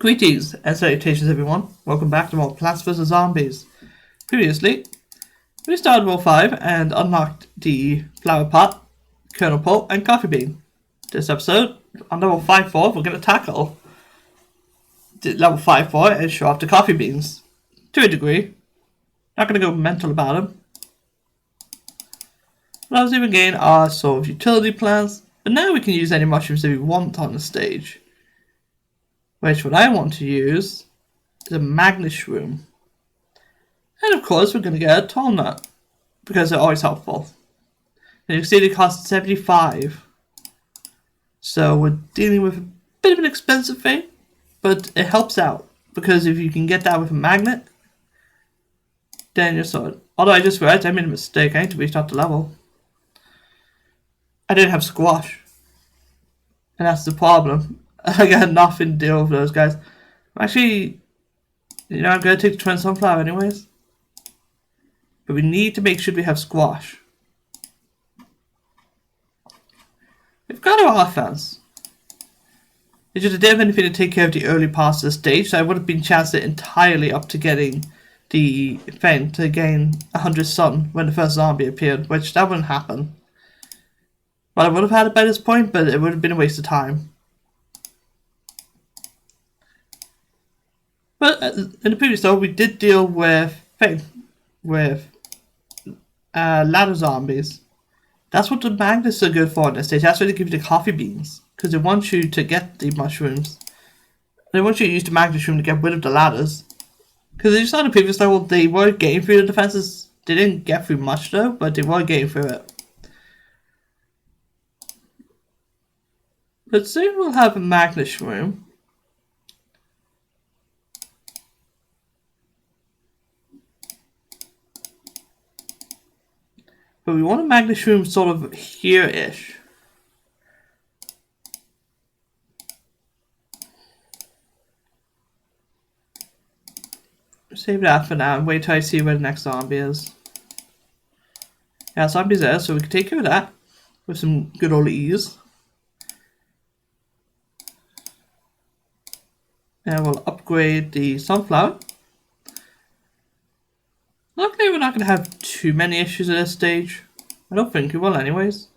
Greetings and salutations, everyone. Welcome back to more Plants vs. Zombies. Previously, we started World 5 and unlocked the Flower Pot, Kernel Pulp, and Coffee Bean. This episode, on level 5-4, we're going to tackle level 5-4 and show off the Coffee Beans. To a degree. Not going to go mental about them. Allows you to gain our sort of utility plants, but now we can use any mushrooms that we want on the stage. Which what I want to use is a magnet shroom. And of course we're going to get a tall nut, because they're always helpful. And you can see they cost 75. So we're dealing with a bit of an expensive thing, but it helps out. Because if you can get that with a magnet, then you're sorted. Although I just realized I made a mistake, I need to restart the level. I didn't have squash. And that's the problem. I got nothing to deal with those guys. Actually, I'm going to take the Twin Sunflower anyways. But we need to make sure we have squash. We've got our offense. It's just I didn't have anything to take care of the early parts of the stage, so I would have been chanced it entirely up to getting the thing to gain 100 sun when the first zombie appeared, which that wouldn't happen. Well, I would have had it by this point, but it would have been a waste of time. But in the previous though, we did deal with ladder zombies. That's what the magnets are good for in this stage. That's why they give you the coffee beans, because they want you to get the mushrooms. They want you to use the magnet shroom to get rid of the ladders. Because you saw in the previous level, they were getting through the defenses. They didn't get through much though, but they were getting through it. But soon we'll have a magnet shroom. But we want a magnet shroom sort of here-ish. Save that for now and wait till I see where the next zombie is. Yeah, zombie's there, so we can take care of that with some good old ease. And we'll upgrade the sunflower. Luckily, we're not going to have too many issues at this stage. I don't think we will anyways.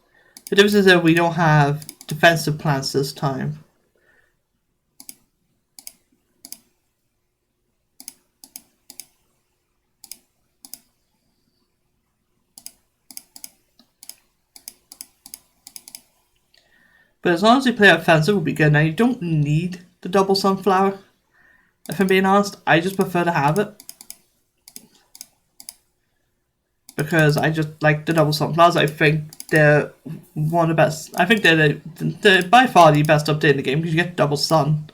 The difference is that we don't have defensive plants this time. But as long as we play offensive, we'll be good. Now, you don't need the double sunflower. If I'm being honest, I just prefer to have it. Because I just like the double sunflowers. I think they're one of the best. I think they're by far the best update in the game because you get double sun.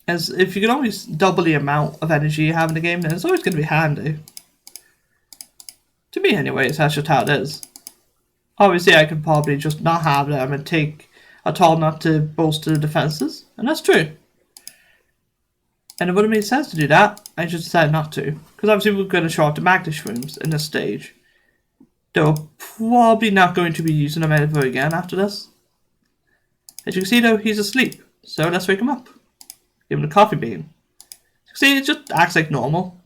As if you can always double the amount of energy you have in the game, then it's always going to be handy. To me, anyways, that's just how it is. Obviously, I could probably just not have them and take a tall nut to bolster the defenses, and that's true. And it would have made sense to do that. I just decided not to. Because obviously we're going to show off the magnet shrooms in this stage. Though we're probably not going to be using them ever again after this. As you can see though, he's asleep. So let's wake him up. Give him the coffee bean. You can see it just acts like normal.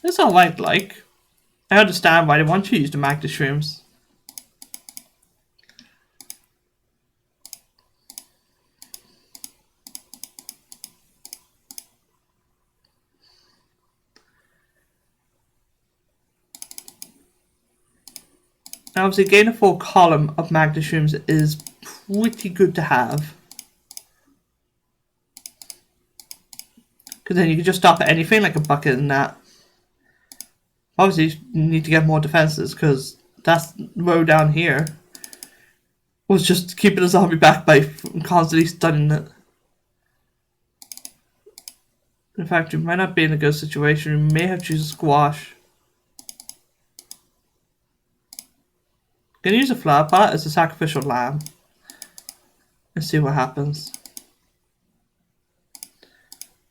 It's alright like. I understand why they want you to use the magnet shrooms. Now obviously gain a full column of magnet shrooms is pretty good to have. Because then you can just stop at anything like a bucket and that. Obviously you need to get more defenses because that's row down here was just keeping the zombie back by constantly stunning it. In fact, we might not be in a good situation. We may have to choose a squash. Gonna use a flower pot as a sacrificial lamb and see what happens.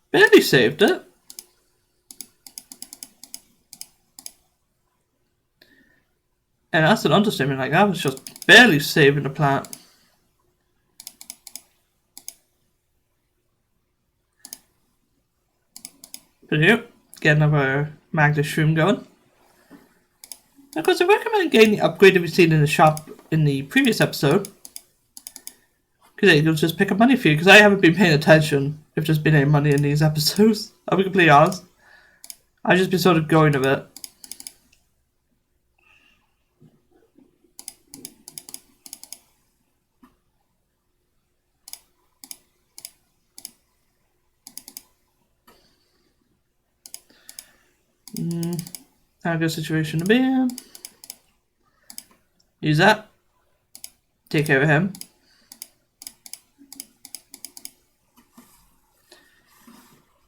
Barely saved it. And that's an understatement. Like, I was just barely saving the plant. But here, get another magnet shroom going. Of course, I recommend getting the upgrade that we've seen in the shop in the previous episode. Because it'll just pick up money for you. Because I haven't been paying attention if there's been any money in these episodes. I'll be completely honest. I've just been sort of going a bit. Not a good situation to be in. Use that. Take care of him.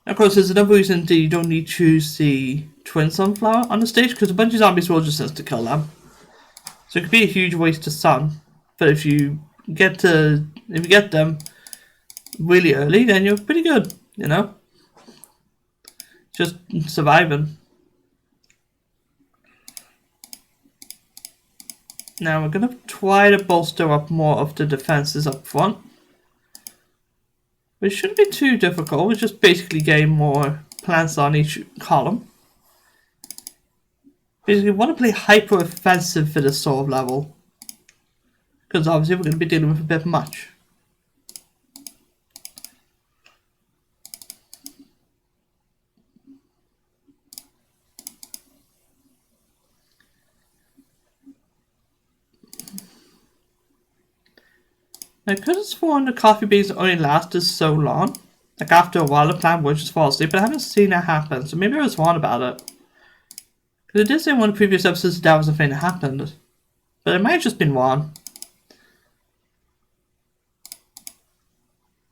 Of course, there's another reason that you don't need to choose the twin sunflower on the stage, because a bunch of zombies will just sense to kill them. So it could be a huge waste of sun. But if you get them really early, then you're pretty good, you know? Just surviving. Now we're going to try to bolster up more of the defenses up front. It shouldn't be too difficult, we're just basically getting more plants on each column. Basically, we want to play hyper offensive for this sort of level. Because obviously we're going to be dealing with a bit much. Now, because it's for the coffee beans only lasted so long, like after a while the plant would just fall asleep, but I haven't seen that happen, so maybe I was wrong about it. Because it did say in one of the previous episodes that was a thing that happened, but it might have just been wrong.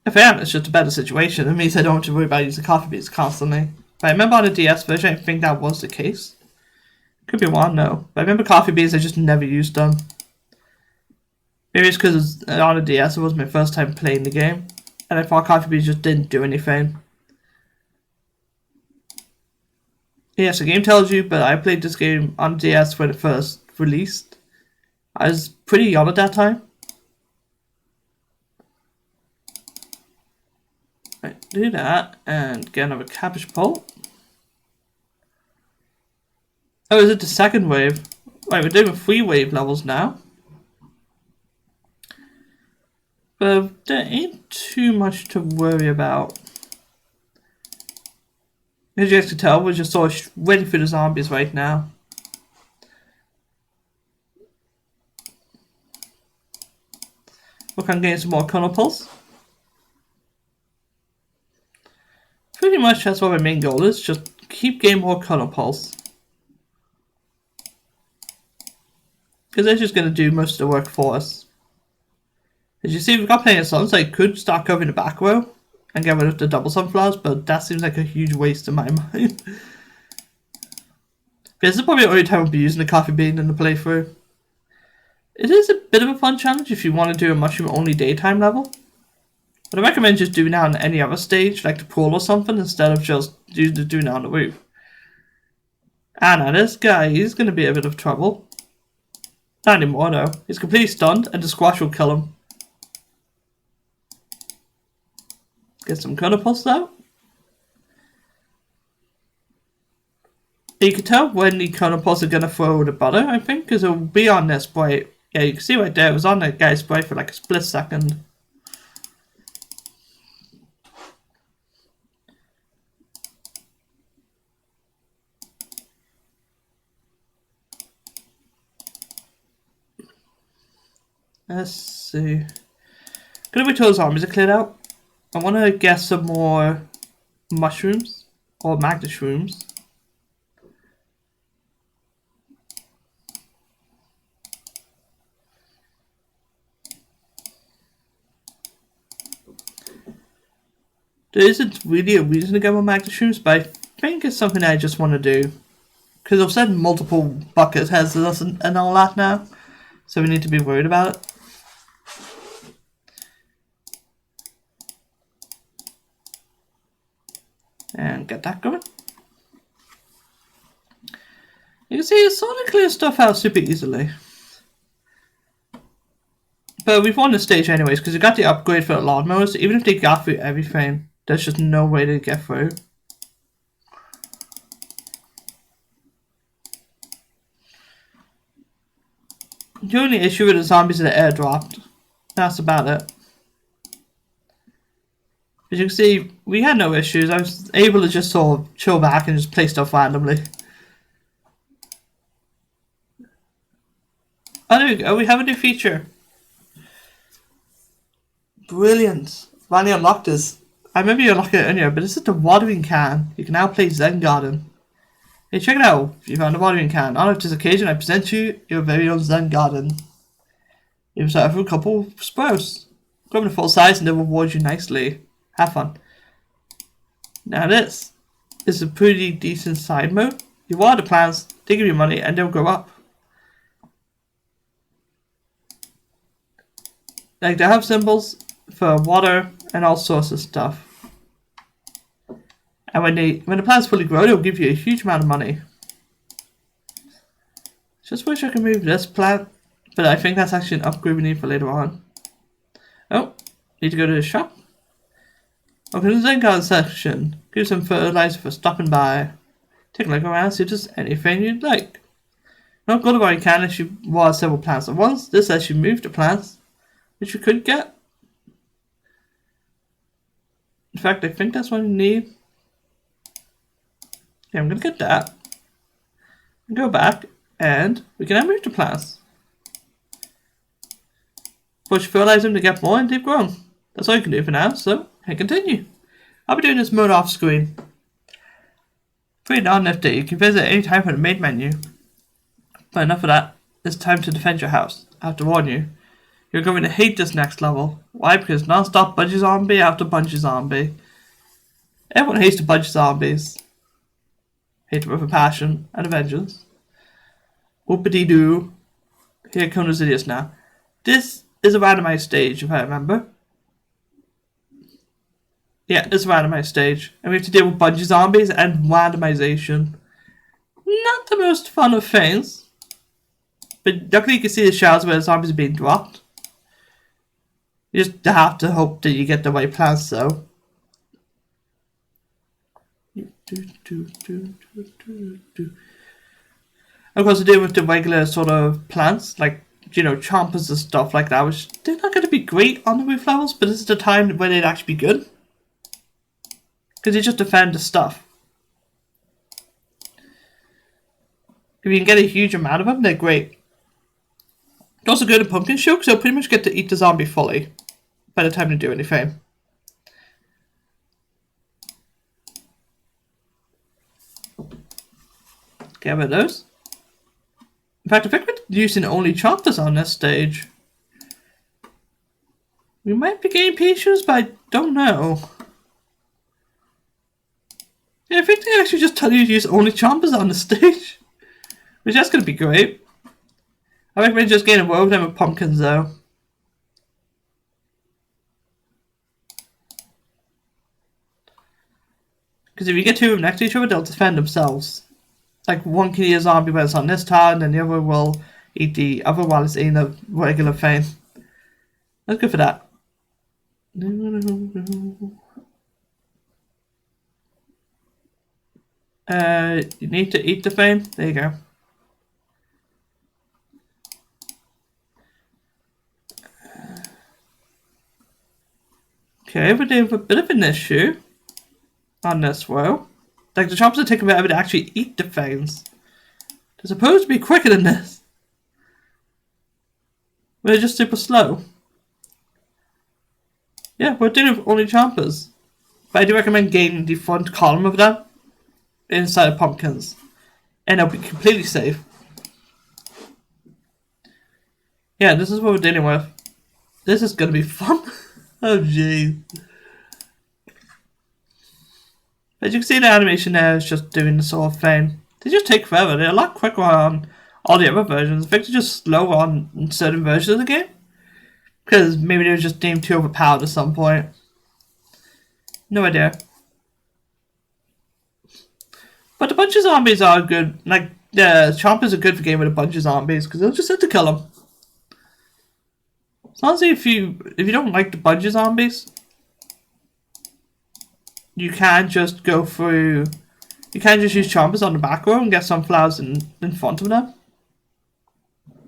If I am, it's just a better situation. It means I don't have to worry about using coffee beans constantly. But I remember on the DS version, I think that was the case. Could be wrong, no. But I remember coffee beans, I just never used them. Maybe it's because on the DS it was my first time playing the game, and I thought coffee beans just didn't do anything. Yes, the game tells you, but I played this game on DS when it first released. I was pretty young at that time. Right, do that, and get another cabbage pulp. Oh, is it the second wave? Right, we're doing 3 wave levels now. But there ain't too much to worry about. As you guys can tell, we're just sort of ready for the zombies right now. Look, I'm getting some more kernel pulse. Pretty much that's what my main goal is, just keep getting more kernel pulse. Because that's just going to do most of the work for us. As you see, we've got plenty of suns, so I could start covering the back row and get rid of the double sunflowers, but that seems like a huge waste in my mind. This is probably the only time I'll be using the coffee bean in the playthrough. It is a bit of a fun challenge if you want to do a mushroom only daytime level. But I recommend just doing that on any other stage, like the pool or something, instead of just doing it on the roof. And now this guy, he's going to be a bit of trouble. Not anymore though. He's completely stunned and the squash will kill him. Get some kernel pulse out. You can tell when the kernel pulse are going to throw the butter, I think, because it will be on their sprite. Yeah, you can see right there, it was on that guy's sprite for like a split second. Let's see. Gonna wait till those zombies are cleared out. I want to get some more mushrooms or magnet shrooms. There isn't really a reason to get more magnet shrooms, but I think it's something I just want to do. Because I've said multiple bucket heads and all that now, so we need to be worried about it. And get that going. You can see it's sort of clear stuff out super easily. But we've won the stage anyways, because we got the upgrade for the lawnmowers. So even if they got through everything, there's just no way to get through. The only issue with the zombies is the airdropped. That's about it. As you can see, we had no issues. I was able to just sort of chill back and just play stuff randomly. Oh, there we go. We have a new feature. Brilliant. Finally unlocked this. I remember you unlocked it earlier, but this is the watering can. You can now play Zen Garden. Hey, check it out. You found the watering can. On this occasion, I present you your very own Zen Garden. You have started for a couple of spurs. Grab them full size and they'll reward you nicely. Have fun. Now this is a pretty decent side mode. You water the plants, they give you money, and they'll grow up. Like they have symbols for water and all sorts of stuff. And when the plants fully grow, they'll give you a huge amount of money. Just wish I could move this plant, but I think that's actually an upgrade we need for later on. Oh, need to go to the shop. Okay, the Zen Garden section. Give some fertilizer for stopping by. Take a look around, see if there's anything you'd like. Don't go to where you can unless you water several plants at once. This lets you move the plants, which you could get. In fact, I think that's what you need. Yeah, I'm gonna get that. And go back, and we can now move the plants. Push fertilize them to get more, and they've grown. That's all you can do for now, so I continue. I'll be doing this mode off screen. Pretty darn nifty. You can visit any time from the main menu. But enough of that. It's time to defend your house. I have to warn you. You're going to hate this next level. Why? Because non-stop bungee zombie after bungee zombie. Everyone hates the bungee zombies. Hate them with a passion and a vengeance. Whoopity-doo. Here comes the idiots now. This is a randomized stage, if I remember. Yeah, it's a randomized stage. And we have to deal with bungee zombies and randomization. Not the most fun of things. But luckily you can see the shells where the zombies are being dropped. You just have to hope that you get the right plants though. Of course, to deal with the regular sort of plants, like, you know, chompers and stuff like that, which they're not going to be great on the roof levels, but this is the time where they'd actually be good. Because they just defend the stuff. If you can get a huge amount of them, they're great. They're also good at pumpkin show, because they'll pretty much get to eat the zombie fully by the time they do anything. Get rid of those. In fact, I think we're using only chompers on this stage. We might be getting Pichus, but I don't know. Yeah, I think they actually just tell you to use only chompers on the stage. Which that's going to be great. I recommend just getting away with them with pumpkins though. Because if you get two of them next to each other, they'll defend themselves. Like one can eat a zombie when it's on this tile, and then the other will eat the other while it's eating a regular thing. That's good for that. You need to eat the thing. There you go. Okay, we have a bit of an issue on this row. Like the chompers take a bit of it to actually eat the things. They're supposed to be quicker than this. But they're just super slow. Yeah, we're dealing with only chompers. But I do recommend getting the front column of them inside of pumpkins. And they'll be completely safe. Yeah, this is what we're dealing with. This is gonna be fun. Oh jeez. As you can see, the animation there is just doing the sort of thing. They just take forever. They're a lot quicker on all the other versions. I think they're just slow on certain versions of the game. Because maybe they were just deemed too overpowered at some point. No idea. But a bunch of zombies are good. Like, Yeah, chompers are good for game with a bunch of zombies because they'll just have to kill them. So honestly, if you don't like the bunch of zombies, you can just go through. You can just use chompers on the back row and get sunflowers in front of them.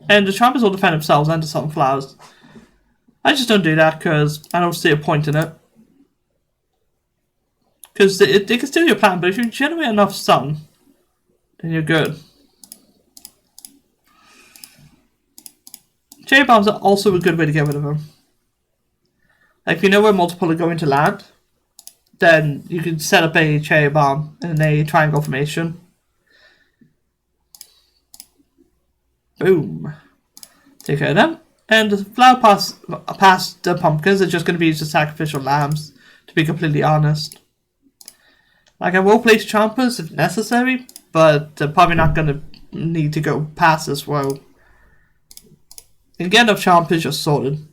And the chompers will defend themselves and the sunflowers. I just don't do that because I don't see a point in it. Because they can steal your plant, but if you generate enough sun, then you're good. Cherry bombs are also a good way to get rid of them. Like if you know where multiple are going to land, then you can set up a cherry bomb in a triangle formation. Boom. Take care of them. And the flower past the pumpkins are just going to be used as sacrificial lambs, to be completely honest. Like I will place chompers if necessary, but they're probably not going to need to go past this row. And get enough chompers just sorted.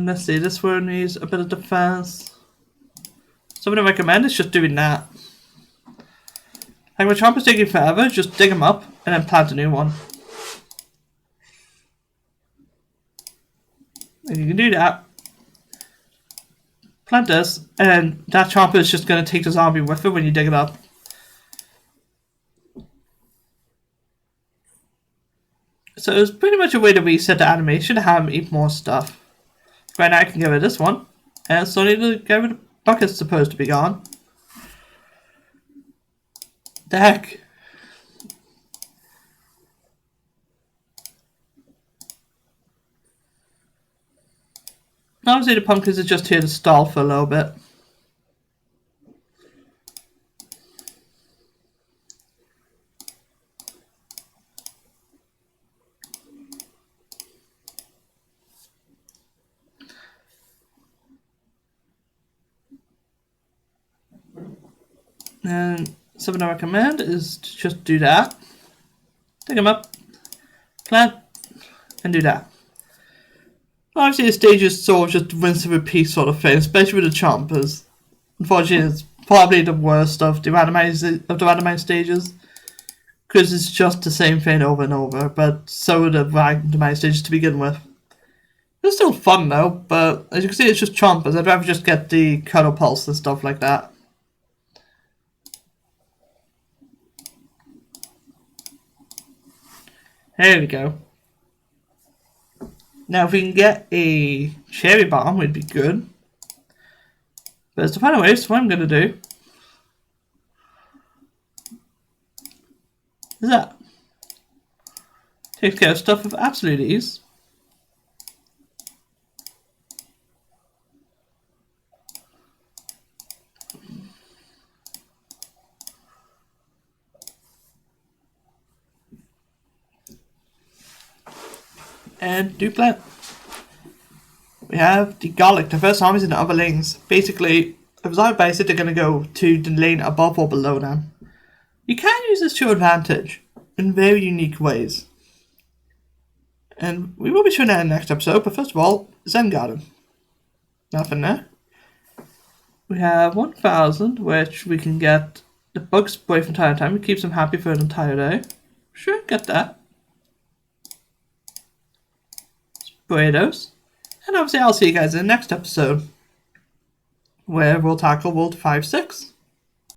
Let's see, this one needs a bit of defense. Something I recommend is just doing that. Like when chompers taking forever, just dig them up and then plant a new one. And you can do that. Plant this, and that chomper is just going to take the zombie with it when you dig it up. So it's pretty much a way to reset the animation to have him eat more stuff. Right now I can get rid of this one. And so I need to get rid of bucket's supposed to be gone. The heck? Obviously the pumpkins are just here to stall for a little bit. And something I recommend is to just do that. Dig them up, plant, and do that. Obviously the stage is sort of just rinse and repeat sort of thing, especially with the chompers. Unfortunately it's probably the worst of the randomized stages. Because it's just the same thing over and over, but so are the randomized stages to begin with. It's still fun though, but as you can see it's just chompers. I'd rather just get the cuddle pulse and stuff like that. There we go. Now if we can get a cherry bomb, would be good. But as the final wave, so what I'm going to do is that. Takes care of stuff with absolute ease. And do plant. We have the garlic, the first armies and the other lanes. Basically, if it's out basic, they're going to go to the lane above or below them. You can use this to your advantage in very unique ways. And we will be showing that in the next episode, but first of all, Zen Garden. Nothing there. We have 1,000, which we can get the bug spray for the entire time. It keeps them happy for an entire day. Sure, get that. Spray those. And obviously I'll see you guys in the next episode, where we'll tackle World 5-6.